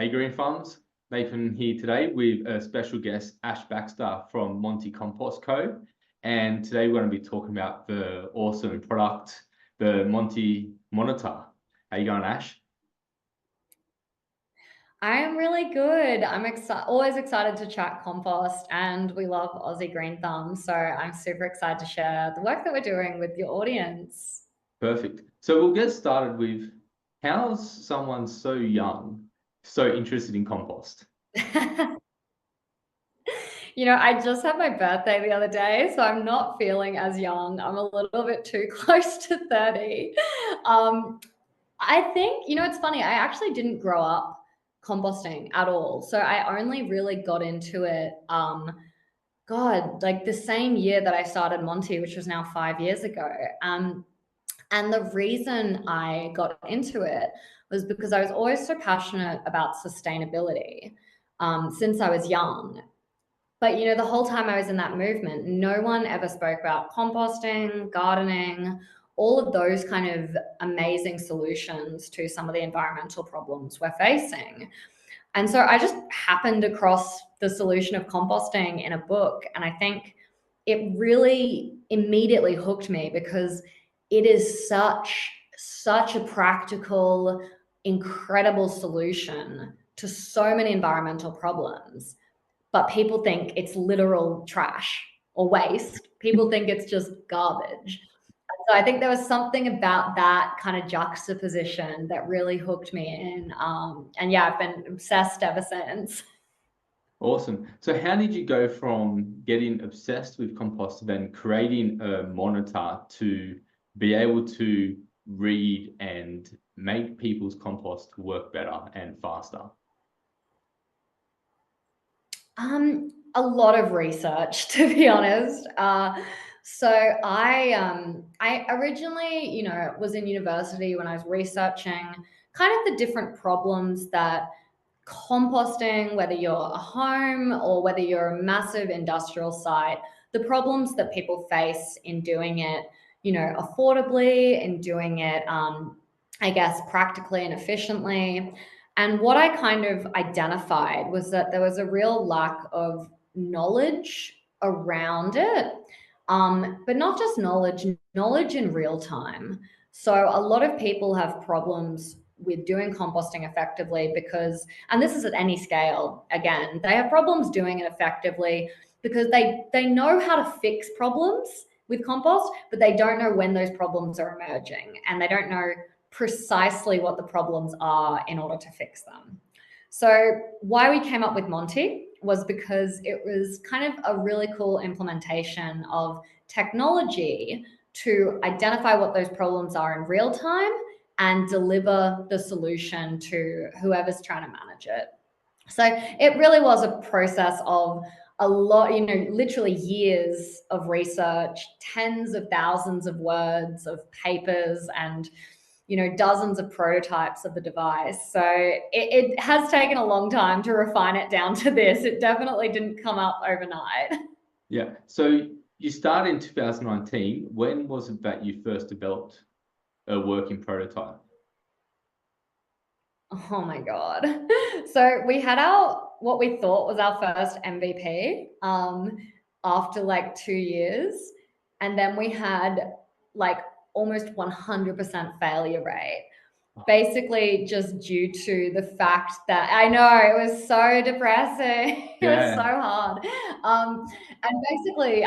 Hey Green Farms, Nathan here today with a special guest, Ash Baxter from Monty Compost Co. And today we're going to be talking about the awesome product, the Monty Monitor. How you going, Ash? I am really good. I'm always excited to chat compost, and we love Aussie Green Thumb. So I'm super excited to share the work that we're doing with your audience. Perfect. So we'll get started with how's someone so young so interested in compost? I just had my birthday the other day, so I'm not feeling as young. I'm a little bit too close to 30. Um, I think, it's funny. I actually didn't grow up composting at all. So I only really got into it God, like the same year that I started Monty, which was now 5 years ago. And the reason I got into it was because I was always so passionate about sustainability since I was young. But the whole time I was in that movement, no one ever spoke about composting, gardening, all of those kind of amazing solutions to some of the environmental problems we're facing. And so I just happened across the solution of composting in a book. And I think it really immediately hooked me because it is such a practical, incredible solution to so many environmental problems. But people think it's literal trash or waste. People think it's just garbage. So I think there was something about that kind of juxtaposition that really hooked me in. And yeah, I've been obsessed ever since. Awesome. So how did you go from getting obsessed with compost to then creating a monitor to be able to read and make people's compost work better and faster? A lot of research, to be honest. So I originally, was in university when I was researching kind of the different problems that composting, whether you're a home or whether you're a massive industrial site, the problems that people face in doing it, affordably, in doing it, I guess, practically and efficiently. And what I kind of identified was that there was a real lack of knowledge around it, but not just knowledge in real time. So a lot of people have problems with doing composting effectively because, and this is at any scale, again, they have problems doing it effectively because they know how to fix problems with compost, but they don't know when those problems are emerging, and they don't know precisely what the problems are in order to fix them. So why we came up with Monty was because it was kind of a really cool implementation of technology to identify what those problems are in real time and deliver the solution to whoever's trying to manage it. So it really was a process of a lot, literally years of research, tens of thousands of words of papers, and dozens of prototypes of the device. So it has taken a long time to refine it down to this. It definitely didn't come up overnight. Yeah. So you started in 2019. When was it that you first developed a working prototype? Oh my God. So we had what we thought was our first MVP after like 2 years. And then we had like almost 100% failure rate. Basically, just due to the fact that I know it was so depressing. It was so Yeah. hard. And basically,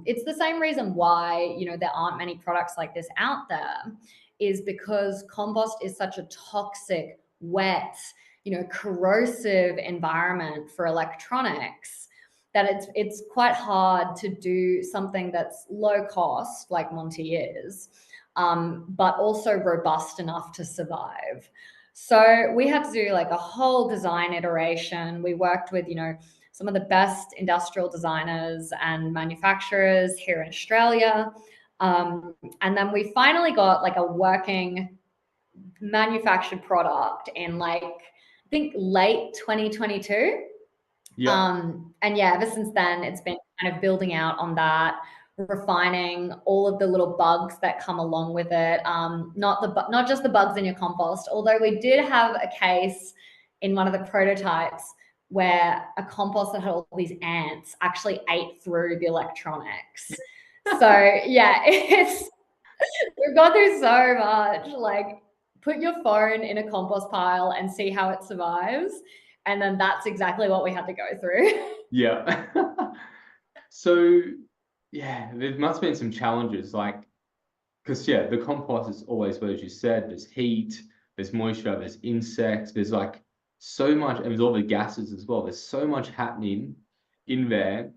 it's the same reason why, there aren't many products like this out there, is because compost is such a toxic, wet, corrosive environment for electronics that it's quite hard to do something that's low cost like Monty is, but also robust enough to survive. So we had to do like a whole design iteration. We worked with, some of the best industrial designers and manufacturers here in Australia. And then we finally got like a working manufactured product in like, I think late 2022. Yeah. And yeah, ever since then, it's been kind of building out on that, refining all of the little bugs that come along with it. Not just the bugs in your compost, although we did have a case in one of the prototypes where a compost that had all these ants actually ate through the electronics. So yeah, we've gone through so much. Like, put your phone in a compost pile and see how it survives. And then that's exactly what we had to go through. Yeah. So yeah, there must have been some challenges, like, because yeah, the compost is always what, as you said, there's heat, there's moisture, there's insects, there's like so much, and there's all the gases as well. There's so much happening in there,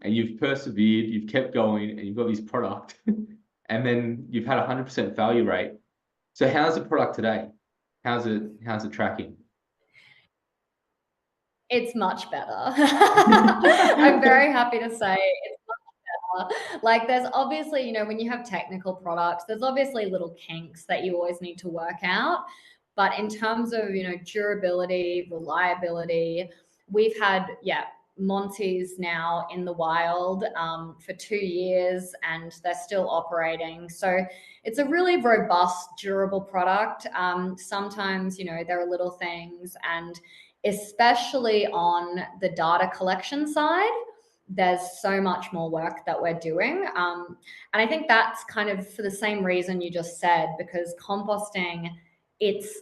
and you've persevered, you've kept going, and you've got this product, and then you've had 100% failure rate. So how's the product today? How's it tracking? It's much better. I'm very happy to say it's much better. Like, there's obviously, you know, when you have technical products, there's obviously little kinks that you always need to work out. But in terms of, you know, durability, reliability, we've had, yeah, Monty's now in the wild for 2 years, and they're still operating. So it's a really robust, durable product. Sometimes, you know, there are little things, and especially on the data collection side, there's so much more work that we're doing. And I think that's kind of for the same reason you just said, because composting, it's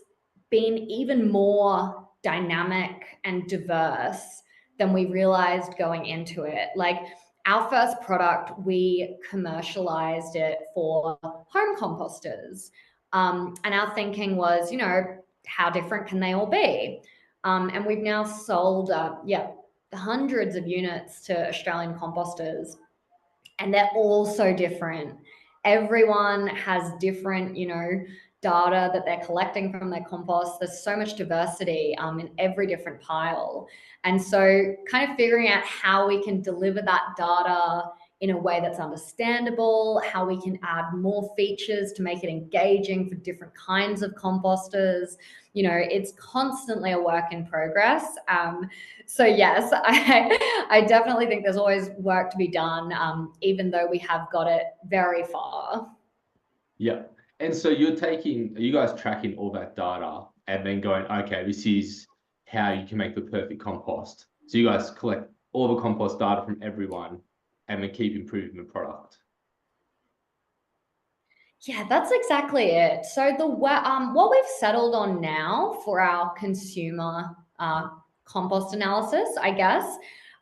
been even more dynamic and diverse than we realized going into it. Like, our first product, we commercialized it for home composters. And our thinking was, you know, how different can they all be? And we've now sold, hundreds of units to Australian composters, and they're all so different. Everyone has different, you know, data that they're collecting from their compost. There's so much diversity in every different pile. And so, kind of figuring out how we can deliver that data in a way that's understandable, how we can add more features to make it engaging for different kinds of composters. You know, it's constantly a work in progress. So yes, I definitely think there's always work to be done, even though we have got it very far. Yeah. And so are you guys tracking all that data and then going, okay, this is how you can make the perfect compost. So you guys collect all the compost data from everyone and then keep improving the product. Yeah, that's exactly it. So what we've settled on now for our consumer compost analysis, I guess,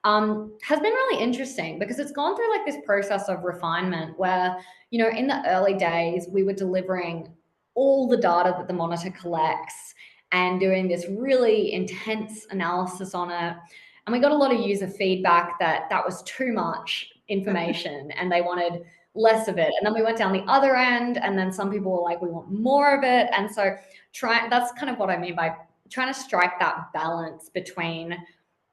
has been really interesting, because it's gone through like this process of refinement where, you know, in the early days we were delivering all the data that the monitor collects and doing this really intense analysis on it. And we got a lot of user feedback that that was too much information and they wanted less of it. And then we went down the other end, and then some people were like, we want more of it. And so that's kind of what I mean by trying to strike that balance between,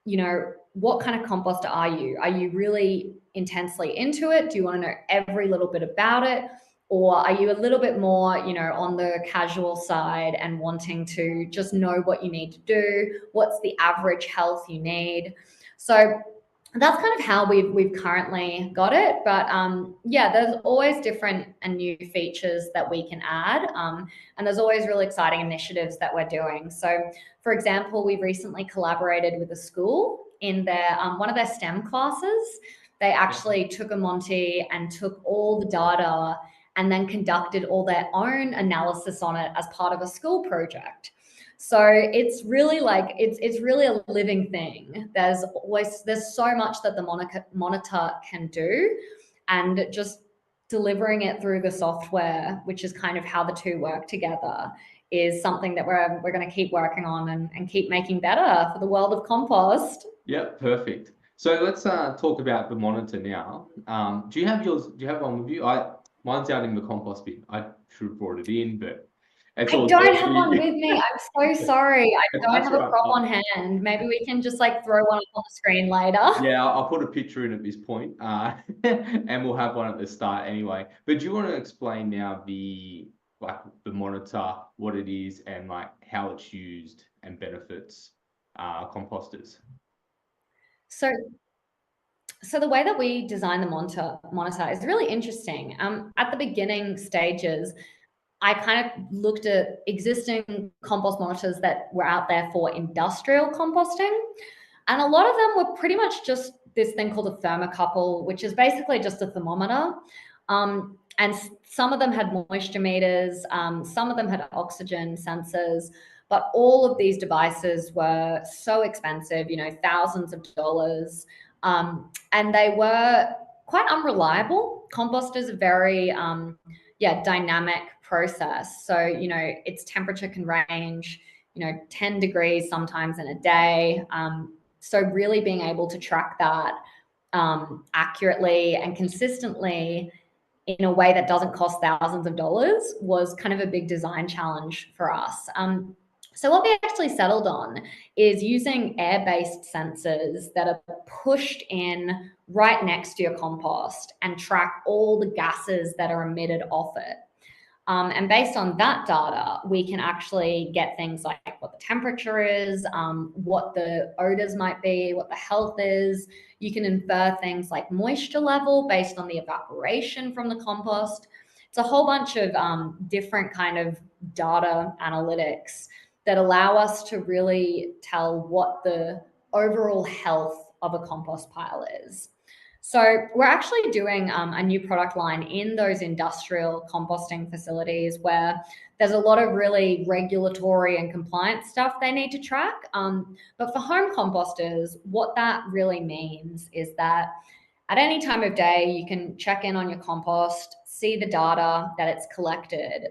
you know, what kind of composter are you? Are you really intensely into it? Do you want to know every little bit about it? Or are you a little bit more, you know, on the casual side and wanting to just know what you need to do? What's the average health you need? So that's kind of how we've currently got it. But yeah, there's always different and new features that we can add, and there's always really exciting initiatives that we're doing. So, for example, we've recently collaborated with a school in their one of their STEM classes. They actually took a Monty and took all the data and then conducted all their own analysis on it as part of a school project. So it's really like it's really a living thing. There's so much that the monitor can do, and just delivering it through the software, which is kind of how the two work together, is something that we're going to keep working on and keep making better for the world of compost. Yeah, perfect. So let's talk about the monitor now. Do you have yours? Do you have one with you? Mine's down in the compost bin. I should have brought it in, but it's I all don't have one dirty. with me. I'm so sorry. I don't That's have a right. prop on hand. Maybe we can just like throw one up on the screen later. Yeah, I'll put a picture in at this point, and we'll have one at the start anyway. But do you want to explain now the monitor, what it is, and like how it's used and benefits composters? So the way that we design the monitor is really interesting. At the beginning stages, I kind of looked at existing compost monitors that were out there for industrial composting. And a lot of them were pretty much just this thing called a thermocouple, which is basically just a thermometer. And some of them had moisture meters, some of them had oxygen sensors, but all of these devices were so expensive, thousands of dollars. And they were quite unreliable. Compost is a very dynamic process. So, its temperature can range, 10 degrees sometimes in a day. So really being able to track that accurately and consistently in a way that doesn't cost thousands of dollars was kind of a big design challenge for us. So what we actually settled on is using air-based sensors that are pushed in right next to your compost and track all the gases that are emitted off it. And based on that data, we can actually get things like what the temperature is, what the odors might be, what the health is. You can infer things like moisture level based on the evaporation from the compost. It's a whole bunch of different kind of data analytics that allow us to really tell what the overall health of a compost pile is. So we're actually doing a new product line in those industrial composting facilities where there's a lot of really regulatory and compliance stuff they need to track. But for home composters, what that really means is that at any time of day, you can check in on your compost, see the data that it's collected,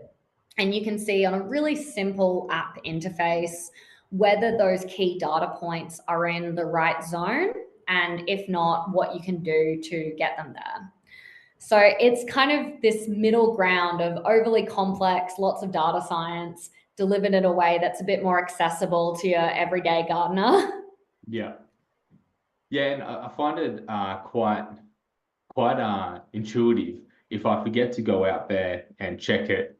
and you can see on a really simple app interface whether those key data points are in the right zone, and if not, what you can do to get them there. So it's kind of this middle ground of overly complex, lots of data science delivered in a way that's a bit more accessible to your everyday gardener. Yeah. Yeah, and I find it quite intuitive. If I forget to go out there and check it,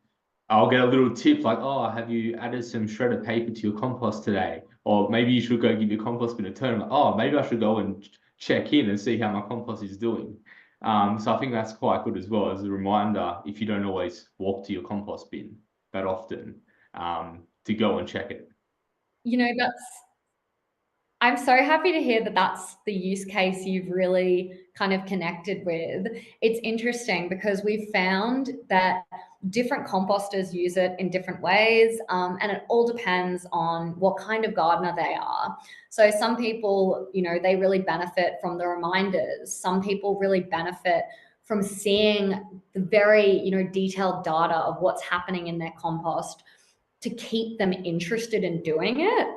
I'll get a little tip like, oh, have you added some shredded paper to your compost today? Or maybe you should go give your compost bin a turn. Like, oh, maybe I should go and check in and see how my compost is doing. So I think that's quite good as well as a reminder if you don't always walk to your compost bin that often, to go and check it. I'm so happy to hear that that's the use case you've really kind of connected with. It's interesting because we've found that different composters use it in different ways, and it all depends on what kind of gardener they are. So some people, they really benefit from the reminders. Some people really benefit from seeing the very, detailed data of what's happening in their compost to keep them interested in doing it.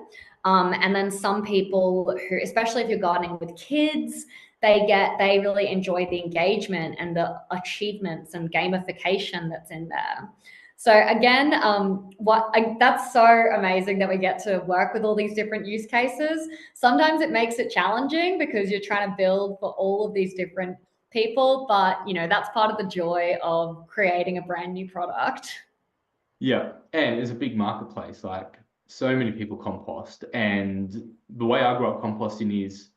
And then some people who, especially if you're gardening with kids, they really enjoy the engagement and the achievements and gamification that's in there. So again, that's so amazing that we get to work with all these different use cases. Sometimes it makes it challenging because you're trying to build for all of these different people, but that's part of the joy of creating a brand new product. Yeah, and it's a big marketplace. Like so many people compost, and the way I grew up composting is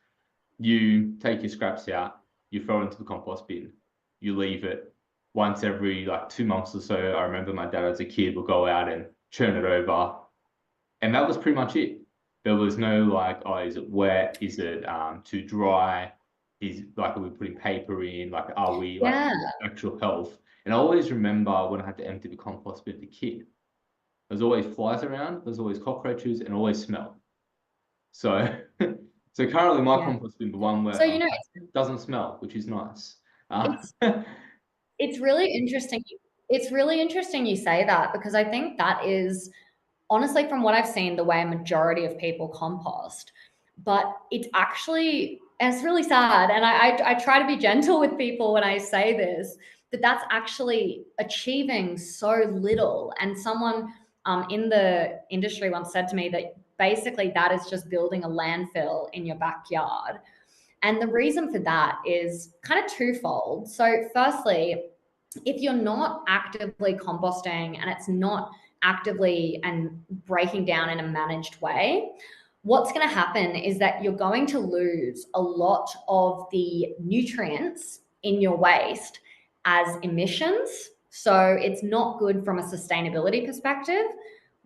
you take your scraps out, you throw it into the compost bin, you leave it. Once every like 2 months or so, I remember my dad as a kid would go out and churn it over, and that was pretty much it. There was no like, oh, is it wet? Is it too dry? Is like, are we putting paper in? Like, are we like actual health? And I always remember when I had to empty the compost bin as a kid. There's always flies around, there's always cockroaches, and always smell. So, so currently my compost bin, the one where doesn't smell, which is nice. It's really interesting. It's really interesting you say that because I think that is honestly, from what I've seen, the way a majority of people compost. But it's actually, and it's really sad. And I try to be gentle with people when I say this, that that's actually achieving so little. And someone in the industry once said to me that basically that is just building a landfill in your backyard. And the reason for that is kind of twofold. So firstly, if you're not actively composting and it's not actively and breaking down in a managed way, what's going to happen is that you're going to lose a lot of the nutrients in your waste as emissions So it's not good from a sustainability perspective.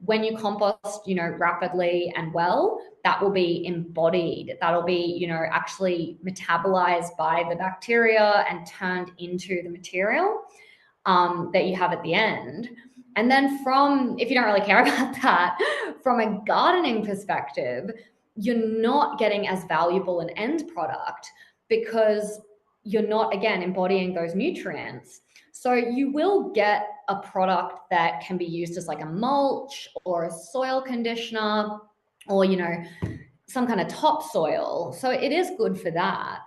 When you compost, rapidly and well, that will be embodied. That'll be, actually metabolized by the bacteria and turned into the material that you have at the end. And then if you don't really care about that, from a gardening perspective, you're not getting as valuable an end product because you're not, again, embodying those nutrients. So you will get a product that can be used as like a mulch or a soil conditioner or, some kind of topsoil. So it is good for that.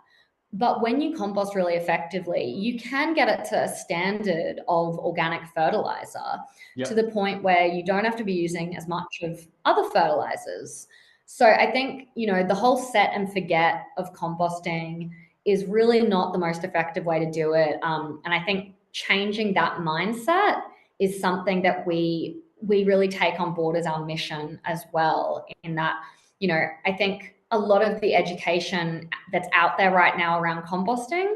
But when you compost really effectively, you can get it to a standard of organic fertilizer to the point where you don't have to be using as much of other fertilizers. So I think, the whole set and forget of composting is really not the most effective way to do it. And I think changing that mindset is something that we really take on board as our mission as well, in that, I think a lot of the education that's out there right now around composting,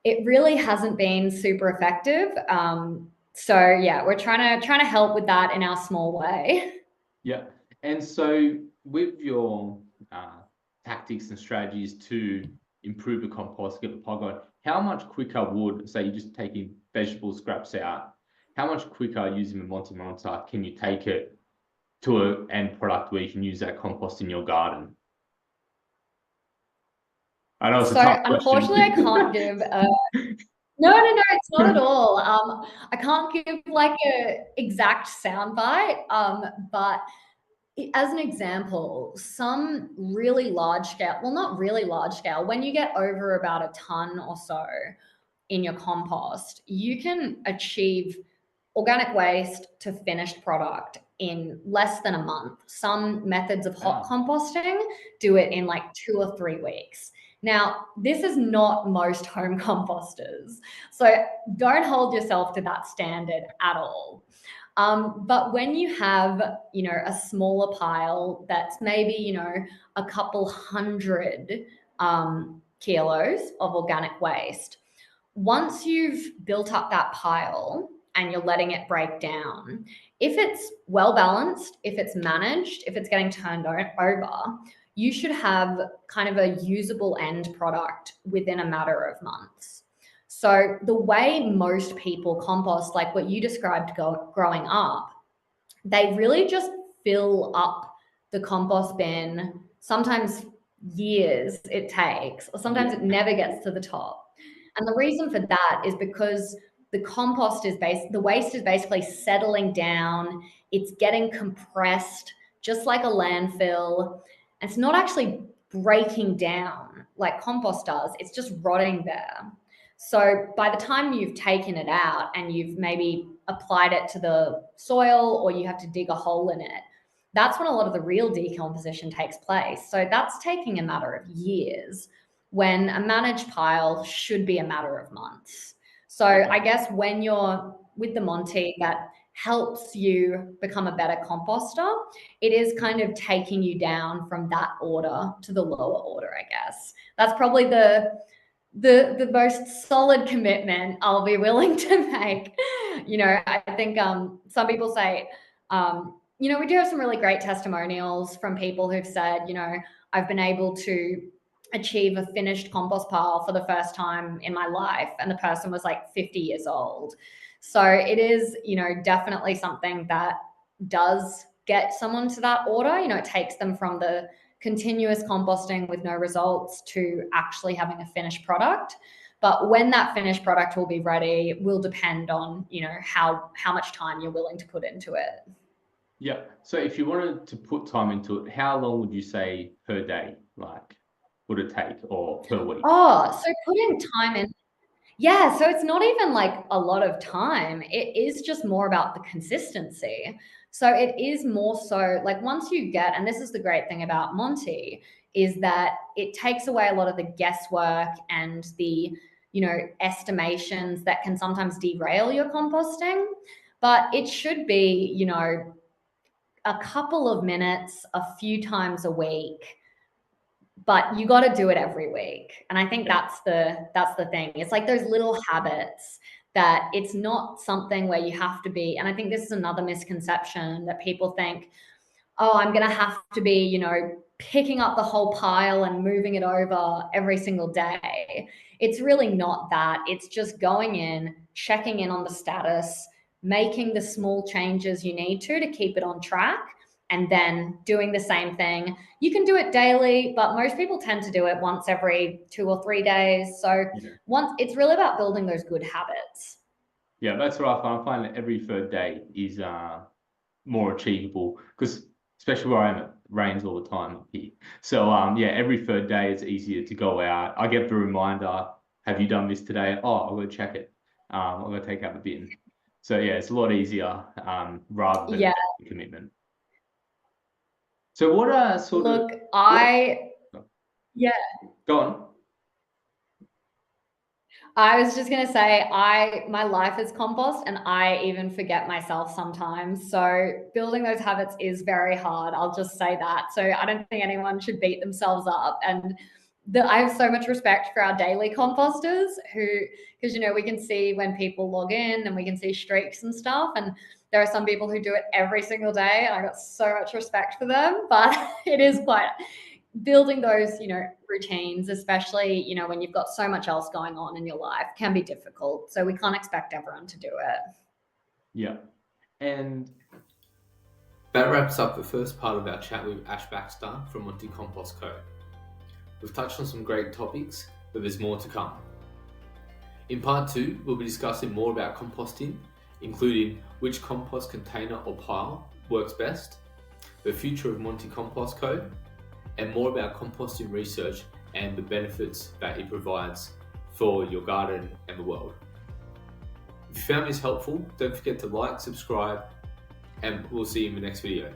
it really hasn't been super effective. So yeah, we're trying to help with that in our small way. Yeah. And so with your tactics and strategies to improve the compost, get the pod going, how much quicker would, say you're just taking vegetable scraps out, how much quicker using the Monty Monitor can you take it to an end product where you can use that compost in your garden? I know it's a tough question. Unfortunately, I can't give no, it's not at all. I can't give like a exact soundbite, but as an example, some really large scale, well, not really large scale, when you get over about a ton or so in your compost, you can achieve organic waste to finished product in less than a month. Some methods of hot composting do it in like 2 or 3 weeks. Now, this is not most home composters, so don't hold yourself to that standard at all. But when you have, a smaller pile that's maybe, a couple hundred kilos of organic waste, once you've built up that pile and you're letting it break down, if it's well balanced, if it's managed, if it's getting turned over, you should have kind of a usable end product within a matter of months. So the way most people compost, like what you described growing up, they really just fill up the compost bin. Sometimes years it takes, or sometimes it never gets to the top. And the reason for that is because the waste is basically settling down. It's getting compressed, just like a landfill. And it's not actually breaking down like compost does. It's just rotting there. So by the time you've taken it out and you've maybe applied it to the soil or you have to dig a hole in it, that's when a lot of the real decomposition takes place. So that's taking a matter of years, when a managed pile should be a matter of months. So I guess when you're with the Monty, that helps you become a better composter. It is kind of taking you down from that order to the lower order, I guess. That's probably the most solid commitment I'll be willing to make. I think some people say, we do have some really great testimonials from people who've said, I've been able to achieve a finished compost pile for the first time in my life, and the person was like 50 years old. So it is, definitely something that does get someone to that order. It takes them from the continuous composting with no results to actually having a finished product. But when that finished product will be ready will depend on, how much time you're willing to put into it. Yeah. So if you wanted to put time into it, how long would you say per day, like, would it take, or per week? Oh, so putting time in. Yeah, so it's not even like a lot of time. It is just more about the consistency. So it is more so like once you get, and this is the great thing about Monty, is that it takes away a lot of the guesswork and the, estimations that can sometimes derail your composting. But it should be, a couple of minutes, a few times a week, but you got to do it every week. And I think that's the thing. It's like those little habits that it's not something where you have to be. And I think this is another misconception that people think, oh, I'm going to have to be, picking up the whole pile and moving it over every single day. It's really not that. It's just going in, checking in on the status, making the small changes you need to keep it on track, and then doing the same thing. You can do it daily, but most people tend to do it once every 2 or 3 days. So it's really about building those good habits. Yeah, that's what I find. I find that every third day is more achievable, because especially where I am, it rains all the time up here. So yeah, every third day it's easier to go out. I get the reminder, have you done this today? Oh, I'll go check it. I'll go take out the bin. So yeah, it's a lot easier rather than a commitment. So what are sort of... Yeah. Go on. I was just going to say, my life is compost, and I even forget myself sometimes. So building those habits is very hard. I'll just say that. So I don't think anyone should beat themselves up. And I have so much respect for our daily composters because, we can see when people log in and we can see streaks and stuff. And there are some people who do it every single day, and I got so much respect for them, but it is quite... building those, routines, especially, when you've got so much else going on in your life, can be difficult. So we can't expect everyone to do it. Yeah. And that wraps up the first part of our chat with Ash Baxter from Monty Compost Co. We've touched on some great topics, but there's more to come. In part 2, we'll be discussing more about composting, including which compost container or pile works best, the future of Monty Compost Co., and more about composting research and the benefits that it provides for your garden and the world. If you found this helpful, don't forget to like, subscribe, and we'll see you in the next video.